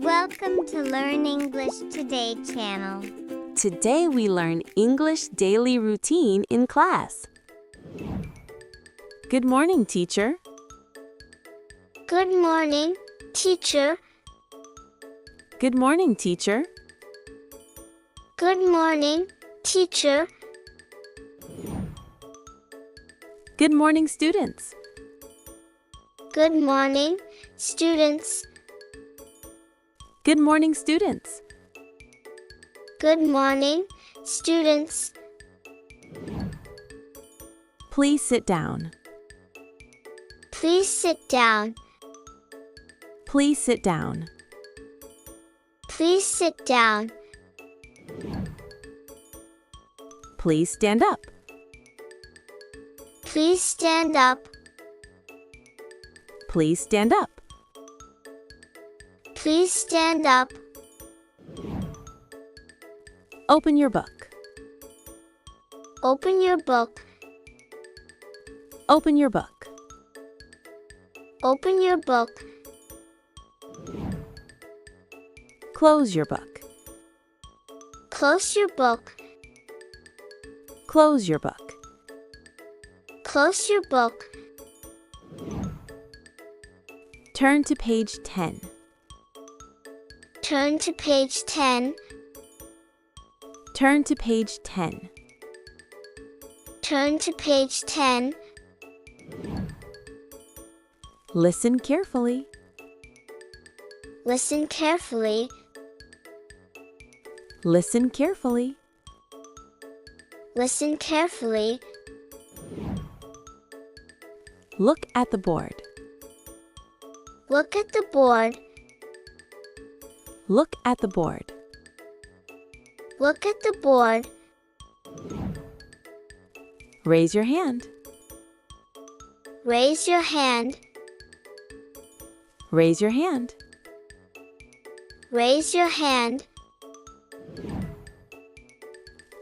Welcome to Learn English Today channel. Today we learn English daily routine in class. Good morning, teacher. Good morning, teacher. Good morning, teacher. Good morning, teacher. Good morning, students. Good morning, students. Good morning, students. Good morning, students. Please sit down. Please sit down. Please sit down. Please sit down. Please stand up. Please stand up. Please stand up. Please stand up. Open your book. Open your book. Open your book. Open your book. Close your book. Close your book. Close your book. Close your book. Turn to page 10. Turn to page 10. Turn to page 10. Turn to page 10. Listen carefully. Listen carefully. Listen carefully. Listen carefully. Look at the board. Look at the board. Look at the board. Look at the board. Raise your hand. Raise your hand. Raise your hand. Raise your hand.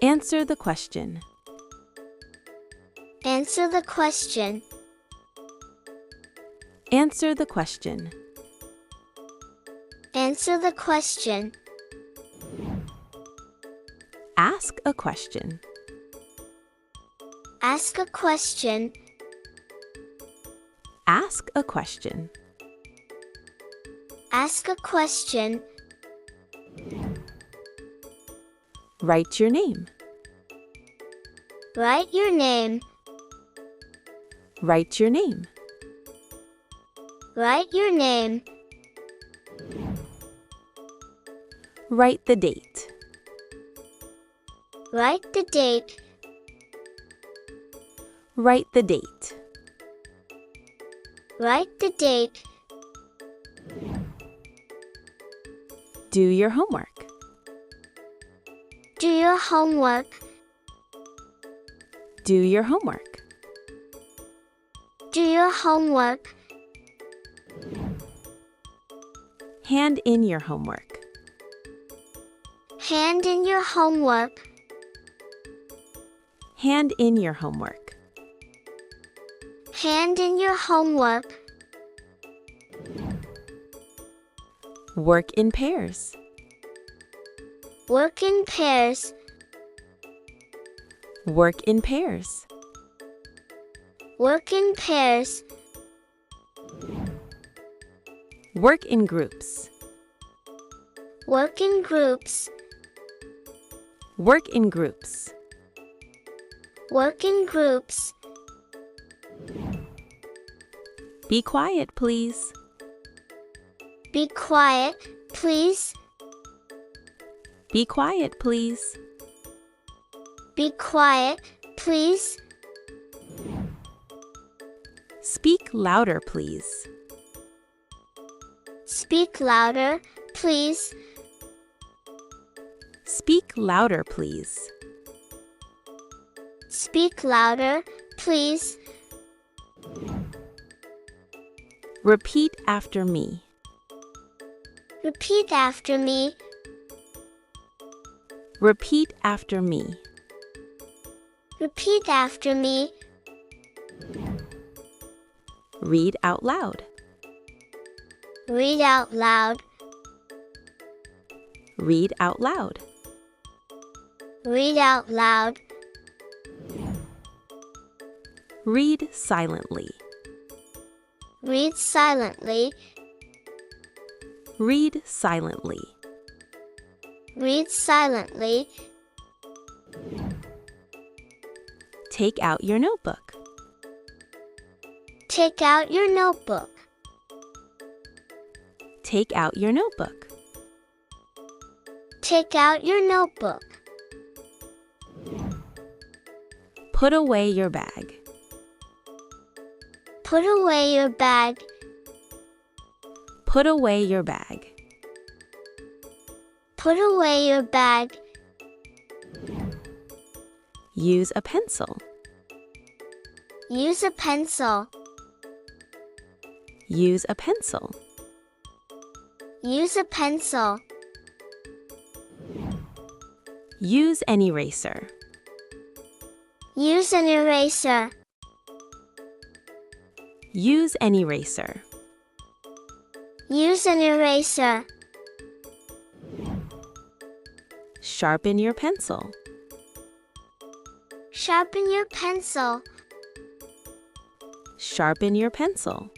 Answer the question. Answer the question. Answer the question. Answer the question. Ask a question. Ask a question. Ask a question. Ask a question. Write your name. Write your name. Write your name. Write your name. Write the date. Write the date. Write the date. Write the date. Do your homework. Do your homework. Do your homework. Do your homework. Hand in your homework. Hand in your homework. Hand in your homework. Hand in your homework. Work in pairs. Work in pairs. Work in pairs. Work in pairs. Work in groups. Work in groups. Work in groups. Work in groups. Be quiet, please. Be quiet, please. Be quiet, please. Be quiet, please. Speak louder, please. Speak louder, please. Speak louder, please. Speak louder, please. Repeat after me. Repeat after me. Repeat after me. Repeat after me. Read out loud. Read out loud. Read out loud. Read out loud. Read silently. Read silently. Read silently. Read silently. Take out your notebook. Take out your notebook. Take out your notebook. Take out your notebook. Put away your bag. Put away your bag. Put away your bag. Put away your bag. Use a pencil. Use a pencil. Use a pencil. Use a pencil. Use an eraser. Use an eraser. Use an eraser. Use an eraser. Sharpen your pencil. Sharpen your pencil. Sharpen your pencil.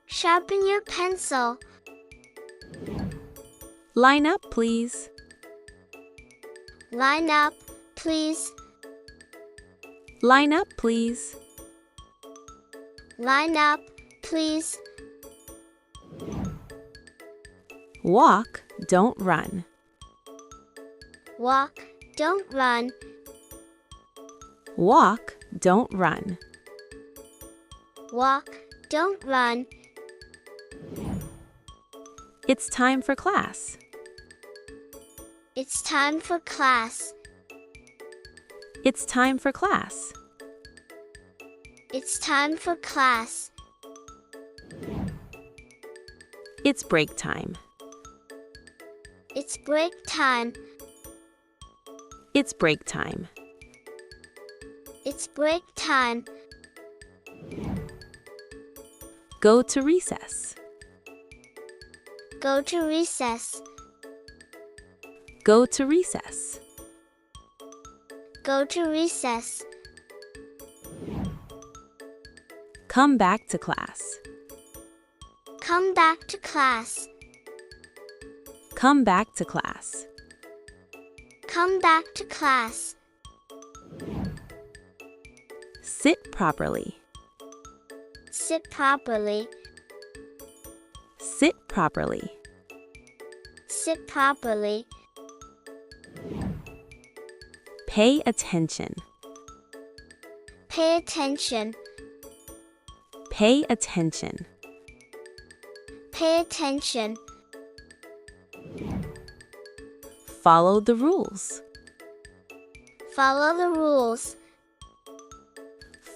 Sharpen your pencil. Line up, please. Line up, please. Line up, please. Line up, please. Walk, don't run. Walk, don't run. Walk, don't run. Walk, don't run. It's time for class. It's time for class. It's time for class. It's time for class. It's break time. It's break time. It's break time. It's break time. Go to recess. Go to recess. Go to recess. Go to recess. Come back to class. Come back to class. Come back to class. Come back to class. Sit properly. Sit properly. Sit properly. Sit properly. Pay attention. Pay attention. Pay attention. Pay attention. Follow the rules. Follow the rules.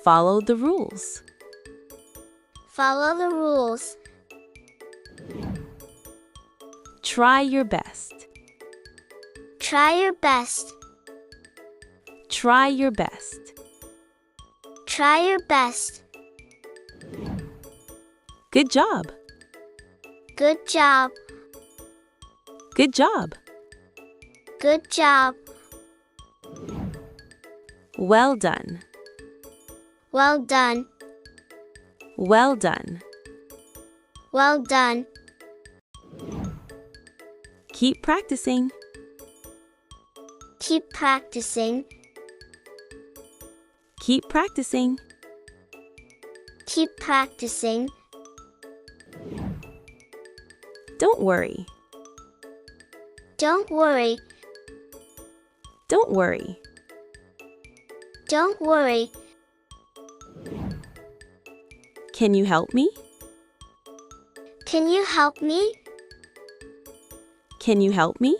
Follow the rules. Follow the rules. Try your best. Try your best. Try your best. Try your best. Good job. Good job. Good job. Good job. Well done. Well done. Well done. Well done. Keep practicing. Keep practicing. Keep practicing. Keep practicing. Don't worry. Don't worry. Don't worry. Don't worry. Can you help me? Can you help me? Can you help me?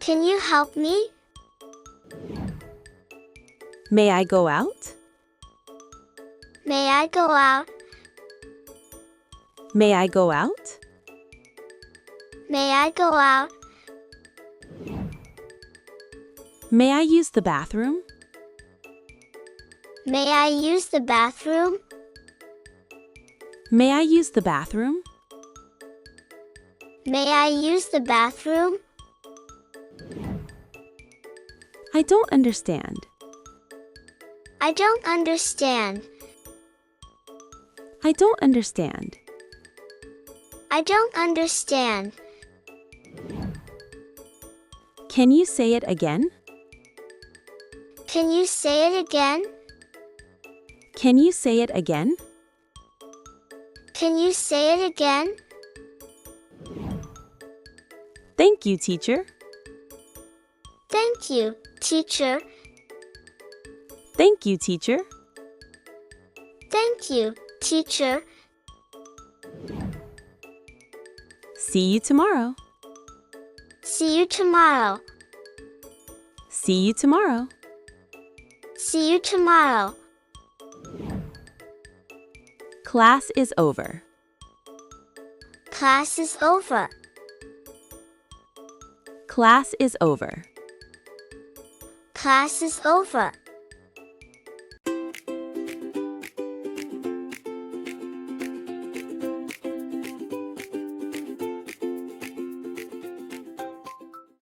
Can you help me? May I go out? May I go out? May I go out? May I go out? May I use the bathroom? May I use the bathroom? May I use the bathroom? May I use the bathroom? I don't understand. I don't understand. I don't understand. I don't understand. Can you say it again? Can you say it again? Can you say it again? Can you say it again? Thank you, teacher. Thank you, teacher. Thank you, teacher. Thank you, teacher. See you tomorrow. See you tomorrow. See you tomorrow. See you tomorrow. Class is over. Class is over. Class is over. Class is over.